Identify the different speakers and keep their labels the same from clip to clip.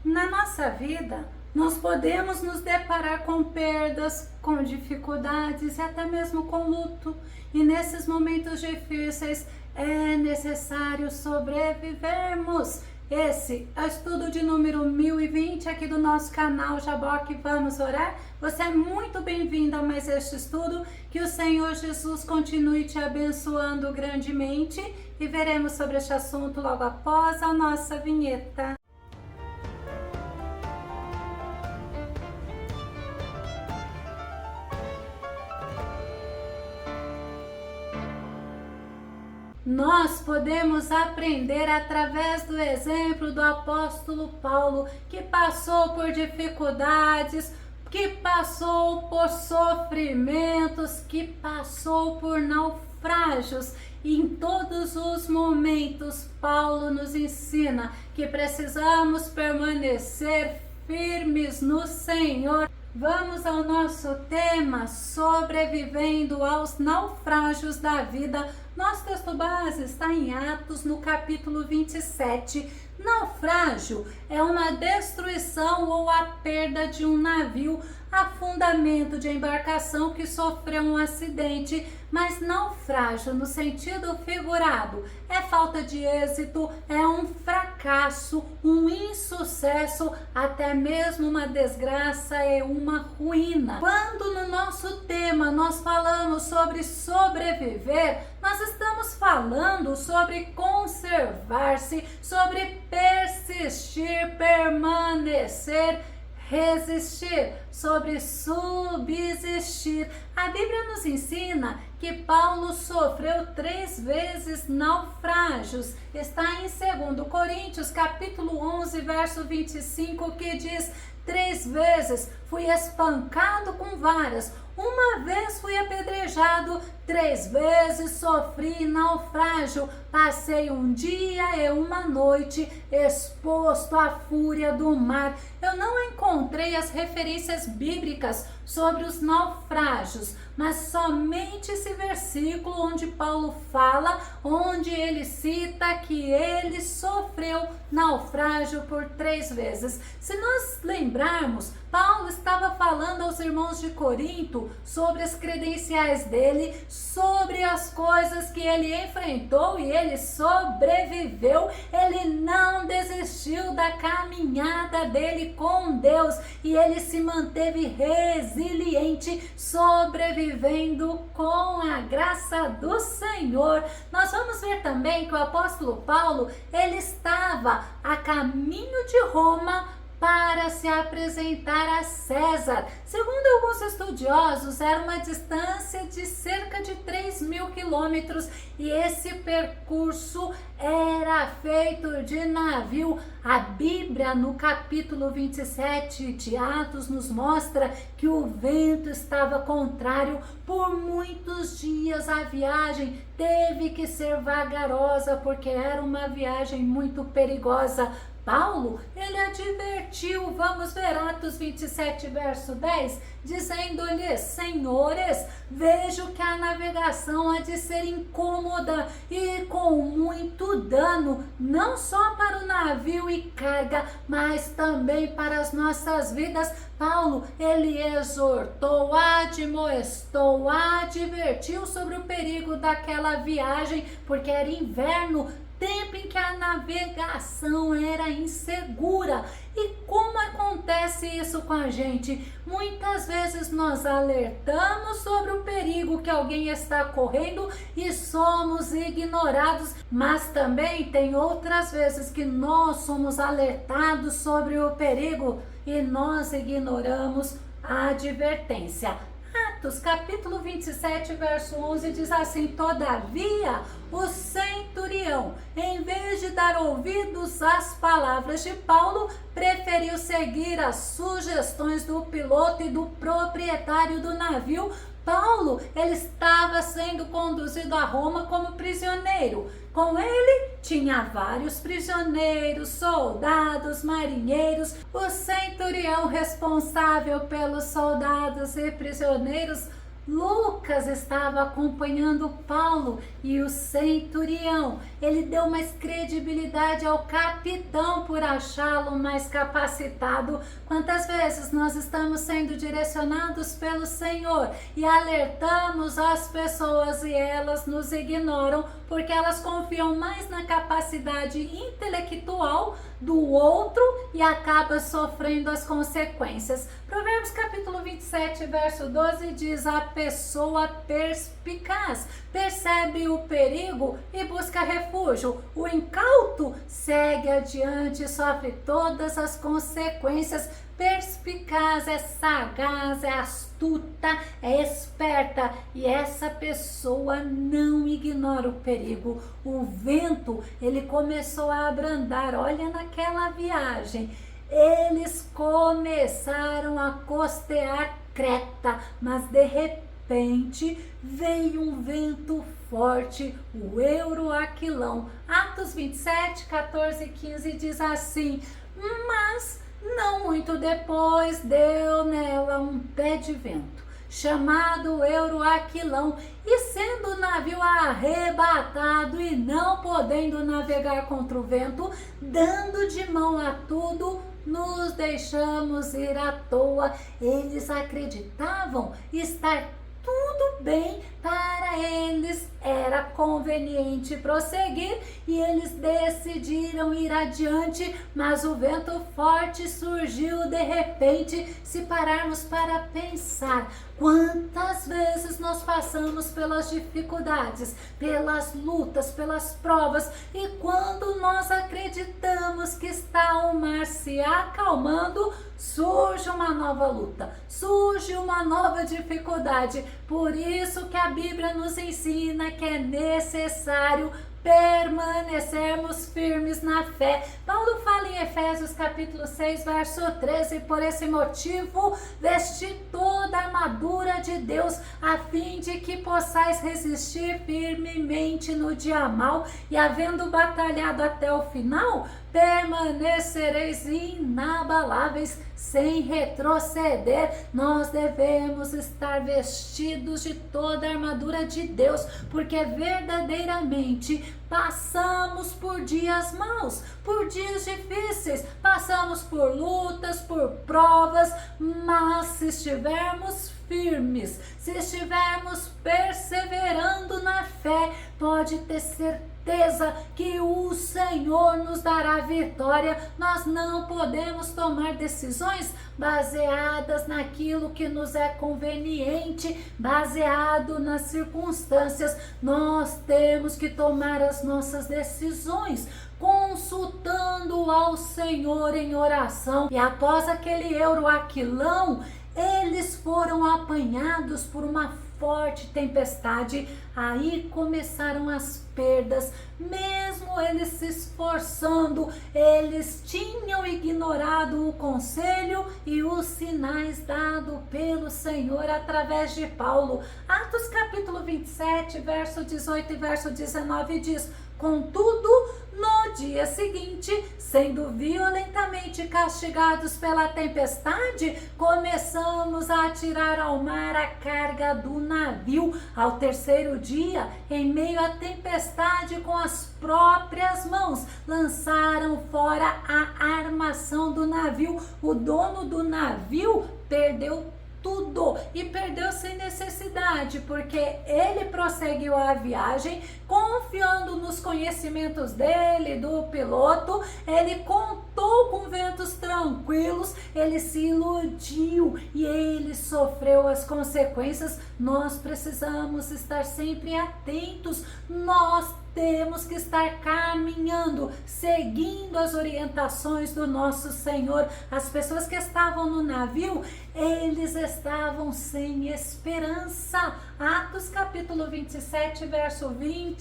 Speaker 1: Na nossa vida, nós podemos nos deparar com perdas, com dificuldades e até mesmo com luto. E nesses momentos difíceis é necessário sobrevivermos. Esse é o estudo de número 1020 aqui do nosso canal Jaboque Vamos Orar. Você é muito bem-vindo a mais este estudo. Que o Senhor Jesus continue te abençoando grandemente e veremos sobre este assunto logo após a nossa vinheta. Nós podemos aprender através do exemplo do apóstolo Paulo, que passou por dificuldades, que passou por sofrimentos, que passou por naufrágios. E em todos os momentos, Paulo nos ensina que precisamos permanecer firmes no Senhor. Vamos ao nosso tema, sobrevivendo aos naufrágios da vida. Nosso texto base está em Atos, no capítulo 27. Naufrágio é uma destruição ou a perda de um navio, afundamento de embarcação que sofreu um acidente, mas naufrágio no sentido figurado é falta de êxito, é um fracasso, um insucesso, até mesmo uma desgraça e uma ruína. Quando no nosso tema nós falamos sobre sobreviver, nós estamos falando sobre conservar-se, sobre persistir, permanecer, resistir, sobre subsistir. A Bíblia nos ensina que Paulo sofreu 3 vezes naufrágios. Está em 2 Coríntios, capítulo 11, verso 25, que diz: 3 vezes fui espancado com varas, uma vez fui apedrejado, 3 vezes sofri naufrágio, passei um dia e uma noite exposto à fúria do mar. Eu não encontrei as referências bíblicas sobre os naufrágios, mas somente esse versículo onde Paulo fala, onde ele cita que ele sofreu naufrágio por 3 vezes. Se nós lembrarmos, Paulo estava falando aos irmãos de Corinto sobre as credenciais dele, sobre as coisas que ele enfrentou e ele sobreviveu. Ele não desistiu da caminhada dele com Deus e ele se manteve resiliente, sobrevivendo com a graça do Senhor. Nós vamos ver também que o apóstolo Paulo, ele estava a caminho de Roma para se apresentar a César. Segundo alguns estudiosos, era uma distância de cerca de 3.000 quilômetros e esse percurso era feito de navio. A Bíblia, no capítulo 27 de Atos, nos mostra que o vento estava contrário. Por muitos dias a viagem teve que ser vagarosa, porque era uma viagem muito perigosa. Paulo, ele advertiu, vamos ver Atos 27, verso 10, dizendo-lhes: senhores, vejo que a navegação há de ser incômoda e com muito dano, não só para o navio e carga, mas também para as nossas vidas. Paulo, ele exortou, admoestou, advertiu sobre o perigo daquela viagem, porque era inverno, tempo em que a navegação era insegura. E como acontece isso com a gente? Muitas vezes nós alertamos sobre o perigo que alguém está correndo e somos ignorados, mas também tem outras vezes que nós somos alertados sobre o perigo e nós ignoramos a advertência. Atos, capítulo 27, verso 11, diz assim: todavia, o centurião, em vez de dar ouvidos às palavras de Paulo, preferiu seguir as sugestões do piloto e do proprietário do navio. Paulo, ele estava sendo conduzido a Roma como prisioneiro. Com ele tinha vários prisioneiros, soldados, marinheiros. O centurião responsável pelos soldados e prisioneiros Lucas estava acompanhando Paulo e o centurião. Ele deu mais credibilidade ao capitão por achá-lo mais capacitado. Quantas vezes nós estamos sendo direcionados pelo Senhor e alertamos as pessoas e elas nos ignoram porque elas confiam mais na capacidade intelectual do outro e acaba sofrendo as consequências. Provérbios capítulo 27, verso 12 diz: a pessoa perspicaz percebe o perigo e busca refúgio. O incauto segue adiante e sofre todas as consequências. Perspicaz é sagaz, é astuta, é esperta, e essa pessoa não ignora o perigo. O vento, ele começou a abrandar. Olha naquela viagem, eles começaram a costear Creta, mas de repente veio um vento forte, o Euroaquilão. Atos 27, 14 e 15 diz assim: mas não muito depois deu nela um pé de vento, chamado Euroaquilão, e sendo o navio arrebatado e não podendo navegar contra o vento, dando de mão a tudo, nos deixamos ir à toa. Eles acreditavam estar tudo bem, para eles era conveniente prosseguir e eles decidiram ir adiante, mas o vento forte surgiu de repente. Se pararmos para pensar, quantas vezes nós passamos pelas dificuldades, pelas lutas, pelas provas, e quando nós acreditamos que está o mar se acalmando, surge uma nova luta, surge uma nova dificuldade. Por isso que a Bíblia nos ensina que é necessário permanecermos firmes na fé. Paulo fala em Efésios capítulo 6, verso 13: por esse motivo, vesti toda a armadura de Deus, a fim de que possais resistir firmemente no dia mau, e havendo batalhado até o final, permanecereis inabaláveis, sem retroceder. Nós devemos estar vestidos de toda a armadura de Deus, porque verdadeiramente passamos por dias maus, por dias difíceis, passamos por lutas, por provas, mas se estivermos firmes, se estivermos perseverando na fé, pode ter certeza que o Senhor nos dará vitória. Nós não podemos tomar decisões baseadas naquilo que nos é conveniente, baseado nas circunstâncias. Nós temos que tomar as nossas decisões consultando ao Senhor em oração. E após aquele Euroaquilão, eles foram apanhados por uma forte tempestade. Aí começaram as perdas. Mesmo eles se esforçando, eles tinham ignorado o conselho e os sinais dados pelo Senhor através de Paulo. Atos capítulo 27, verso 18 e verso 19 diz: contudo, no dia seguinte, sendo violentamente castigados pela tempestade, começamos a atirar ao mar a carga do navio. Ao terceiro dia, em meio à tempestade, com as próprias mãos, lançaram fora a armação do navio. O dono do navio perdeu tudo e perdeu sem necessidade, porque ele prosseguiu a viagem confiando nos conhecimentos dele, do piloto. Ele contou com ventos tranquilos, ele se iludiu e ele sofreu as consequências. Nós precisamos estar sempre atentos, nós temos que estar caminhando, seguindo as orientações do nosso Senhor. As pessoas que estavam no navio, eles estavam sem esperança. Atos capítulo 27, verso 20: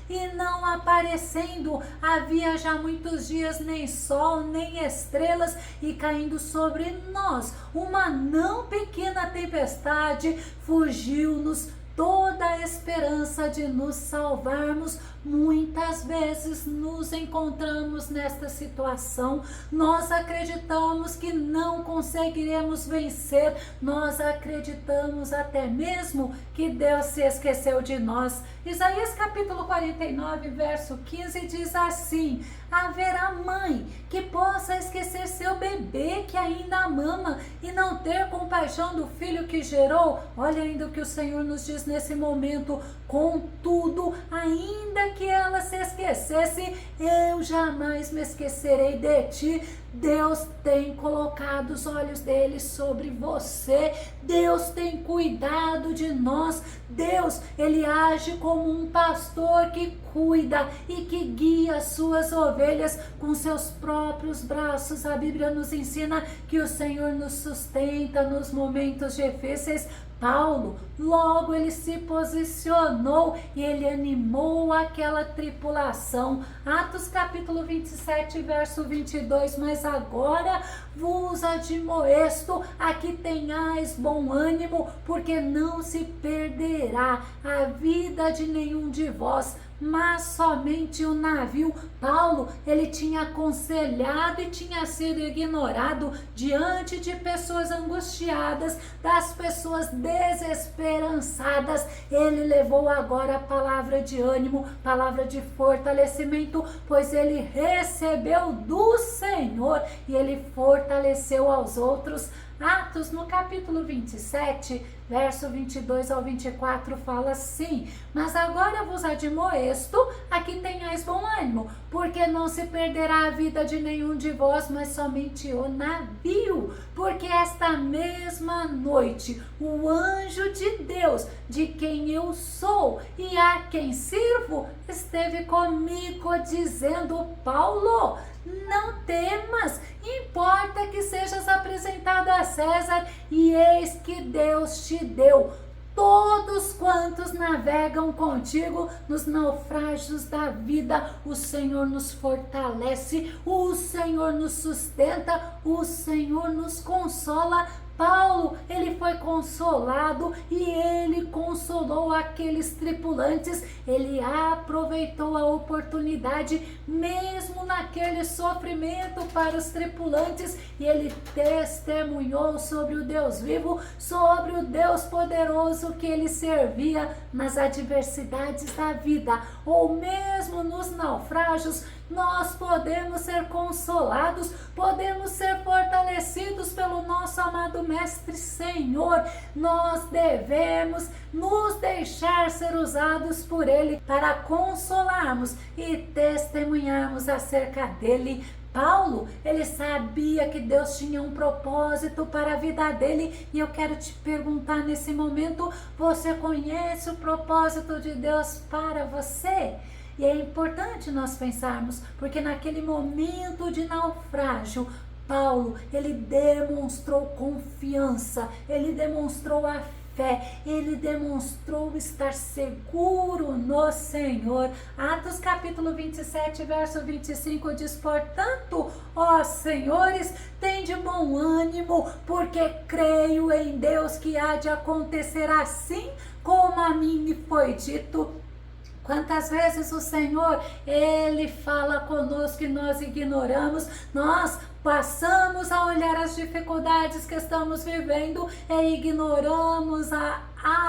Speaker 1: e não aparecendo havia já muitos dias nem sol, nem estrelas, e caindo sobre nós uma não pequena tempestade, fugiu-nos toda a esperança de nos salvarmos. Muitas vezes nos encontramos nesta situação, nós acreditamos que não conseguiremos vencer, nós acreditamos até mesmo que Deus se esqueceu de nós. Isaías capítulo 49, verso 15 diz assim: haverá mãe que possa esquecer seu bebê que ainda mama e não ter compaixão do filho que gerou? Olha ainda o que o Senhor nos diz nesse momento: contudo, ainda que ela se esquecesse, eu jamais me esquecerei de ti. Deus tem colocado os olhos dele sobre você. Deus tem cuidado de nós. Deus, ele age como um pastor que cuida e que guia as suas ovelhas com seus próprios braços. A Bíblia nos ensina que o Senhor nos sustenta nos momentos difíceis. Paulo, logo ele se posicionou e ele animou aquela tripulação. Atos capítulo 27, verso 22, mas agora vos admoesto a que tenhais bom ânimo, porque não se perderá a vida de nenhum de vós, mas somente o navio. Paulo, ele tinha aconselhado e tinha sido ignorado diante de pessoas angustiadas, das pessoas desesperançadas. Ele levou agora a palavra de ânimo, palavra de fortalecimento, pois ele recebeu do Senhor e ele fortaleceu aos outros. Atos, no capítulo 27, verso 22 ao 24, fala assim: mas agora vos admoesto a que tenhais bom ânimo, porque não se perderá a vida de nenhum de vós, mas somente o navio. Porque esta mesma noite o anjo de Deus, de quem eu sou e a quem sirvo, esteve comigo, dizendo: Paulo, não temas, importa que sejas apresentado a César, e eis que Deus te deu todos quantos navegam contigo nos naufrágios da vida. O Senhor nos fortalece, o Senhor nos sustenta, o Senhor nos consola. Paulo, ele foi consolado e ele consolou aqueles tripulantes. Ele aproveitou a oportunidade, mesmo naquele sofrimento para os tripulantes, e ele testemunhou sobre o Deus vivo, sobre o Deus poderoso que ele servia nas adversidades da vida, ou mesmo nos naufrágios. Nós podemos ser consolados, podemos ser fortalecidos pelo nosso amado Mestre Senhor. Nós devemos nos deixar ser usados por Ele para consolarmos e testemunharmos acerca dele. Paulo, ele sabia que Deus tinha um propósito para a vida dele, e eu quero te perguntar nesse momento: você conhece o propósito de Deus para você? E é importante nós pensarmos, porque naquele momento de naufrágio, Paulo, ele demonstrou confiança, ele demonstrou a fé, ele demonstrou estar seguro no Senhor. Atos capítulo 27, verso 25 diz: portanto, ó senhores, tende bom ânimo, porque creio em Deus que há de acontecer assim como a mim me foi dito. Quantas vezes o Senhor, ele fala conosco e nós ignoramos, nós passamos a olhar as dificuldades que estamos vivendo e ignoramos a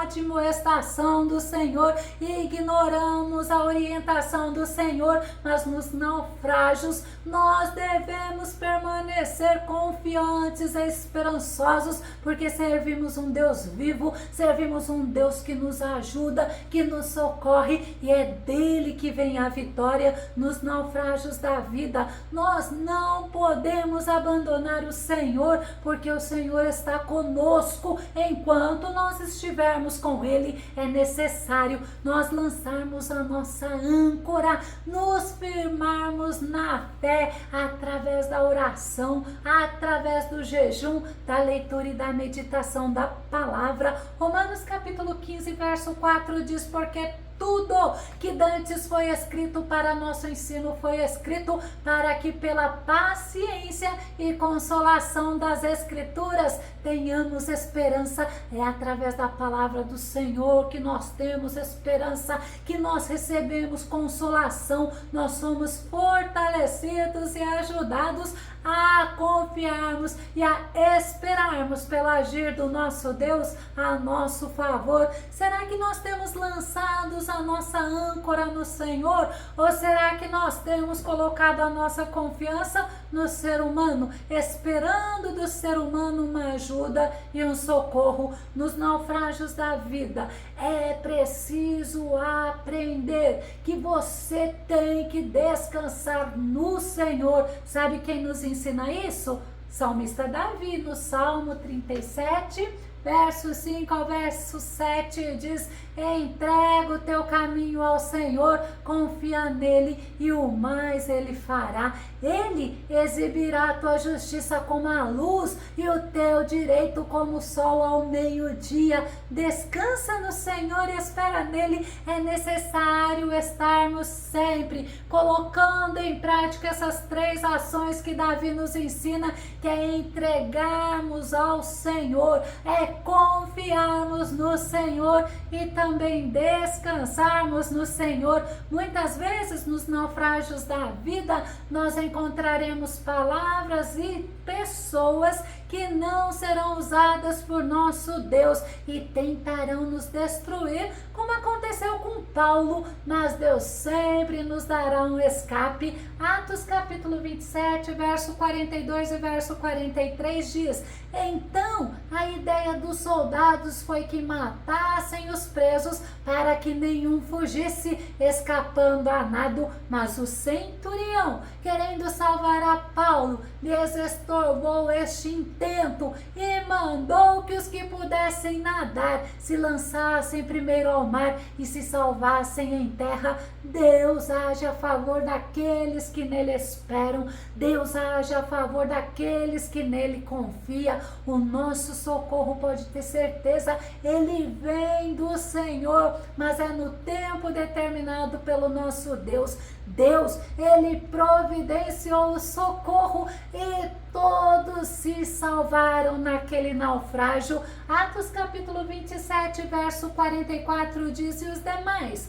Speaker 1: admoestação do Senhor, e ignoramos a orientação do Senhor. Mas nos naufrágios nós devemos permanecer confiantes e esperançosos, porque servimos um Deus vivo, servimos um Deus que nos ajuda, que nos socorre, e é dele que vem a vitória nos naufrágios da vida. Nós não podemos abandonar o Senhor, porque o Senhor está conosco. Enquanto nós estivermos com Ele, é necessário nós lançarmos a nossa âncora, nos firmarmos na fé, através da oração, através do jejum, da leitura e da meditação da palavra. Romanos capítulo 15, verso 4 diz: porque tudo que dantes foi escrito para nosso ensino, foi escrito para que pela paciência e consolação das Escrituras tenhamos esperança. É através da palavra do Senhor que nós temos esperança, que nós recebemos consolação, nós somos fortalecidos e ajudados a confiarmos e a esperarmos pelo agir do nosso Deus a nosso favor. Será que nós temos lançados a nossa âncora no Senhor? Ou será que nós temos colocado a nossa confiança no ser humano, esperando do ser humano uma ajuda e um socorro nos naufrágios da vida? É preciso aprender que você tem que descansar no Senhor. Sabe quem nos ensina isso? Salmista Davi, no Salmo 37, verso 5 ao verso 7, diz: entrega o teu caminho ao Senhor, confia nele e o mais ele fará. Ele exibirá a tua justiça como a luz e o teu direito como o sol ao meio-dia. Descansa no Senhor e espera nele. É necessário estarmos sempre colocando em prática essas 3 ações que Davi nos ensina, que é entregarmos ao Senhor, é confiarmos no Senhor e também descansarmos no Senhor. Muitas vezes nos naufrágios da vida nós encontraremos palavras e pessoas que não serão usadas por nosso Deus e tentarão nos destruir, como aconteceu com Paulo, mas Deus sempre nos dará um escape. Atos capítulo 27, verso 42 e verso 43 diz: então a ideia dos soldados foi que matassem os presos para que nenhum fugisse escapando a nado, mas o centurião, querendo salvar a Paulo, lhes estorbou este intento e mandou que os que pudessem nadar se lançassem primeiro ao mar e se salvassem em terra. Deus age a favor daqueles que nele esperam, Deus age a favor daqueles que nele confiam. O nosso socorro, pode ter certeza, ele vem do Senhor, mas é no tempo determinado pelo nosso Deus. Deus, ele providenciou o socorro e todos se salvaram naquele naufrágio. Atos capítulo 27, verso 44 diz: e os demais,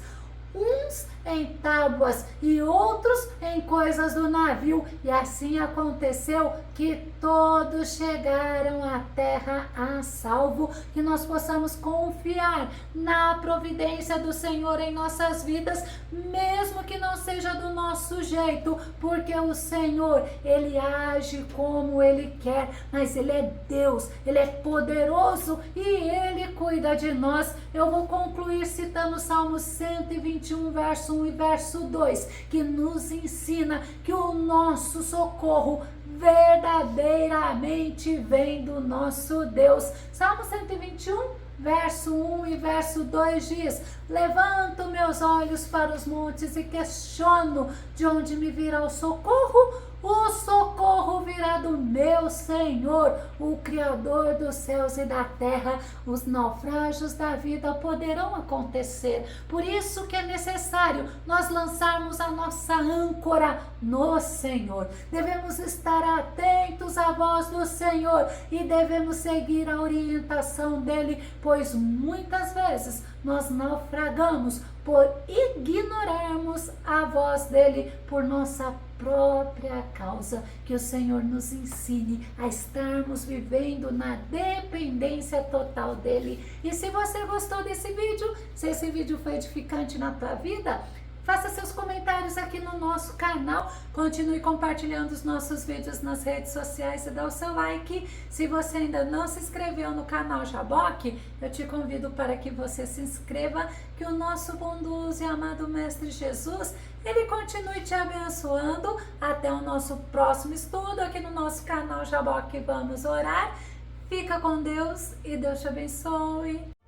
Speaker 1: uns em tábuas e outros em coisas do navio, e assim aconteceu que todos chegaram à terra a salvo. Que nós possamos confiar na providência do Senhor em nossas vidas, mesmo que não seja do nosso jeito, porque o Senhor, ele age como ele quer, mas ele é Deus, ele é poderoso e ele cuida de nós. Eu vou concluir citando o Salmo 121, verso 1 e verso 2, que nos ensina que o nosso socorro verdadeiramente vem do nosso Deus. Salmo 121, verso 1 e verso 2 diz: levanto meus olhos para os montes e questiono de onde me virá o socorro. O socorro virá do meu Senhor, o Criador dos céus e da terra. Os naufrágios da vida poderão acontecer, por isso que é necessário nós lançarmos a nossa âncora no Senhor. Devemos estar atentos à voz do Senhor e devemos seguir a orientação dele, pois muitas vezes nós naufragamos por ignorarmos a voz dele por nossa própria causa. Que o Senhor nos ensine a estarmos vivendo na dependência total dele. E se você gostou desse vídeo, se esse vídeo foi edificante na tua vida, faça seus comentários aqui no nosso canal, continue compartilhando os nossos vídeos nas redes sociais e dá o seu like. Se você ainda não se inscreveu no canal Jaboque, eu te convido para que você se inscreva, que o nosso bondoso e amado Mestre Jesus, ele continue te abençoando. Até o nosso próximo estudo aqui no nosso canal Jaboque. Vamos orar. Fica com Deus e Deus te abençoe.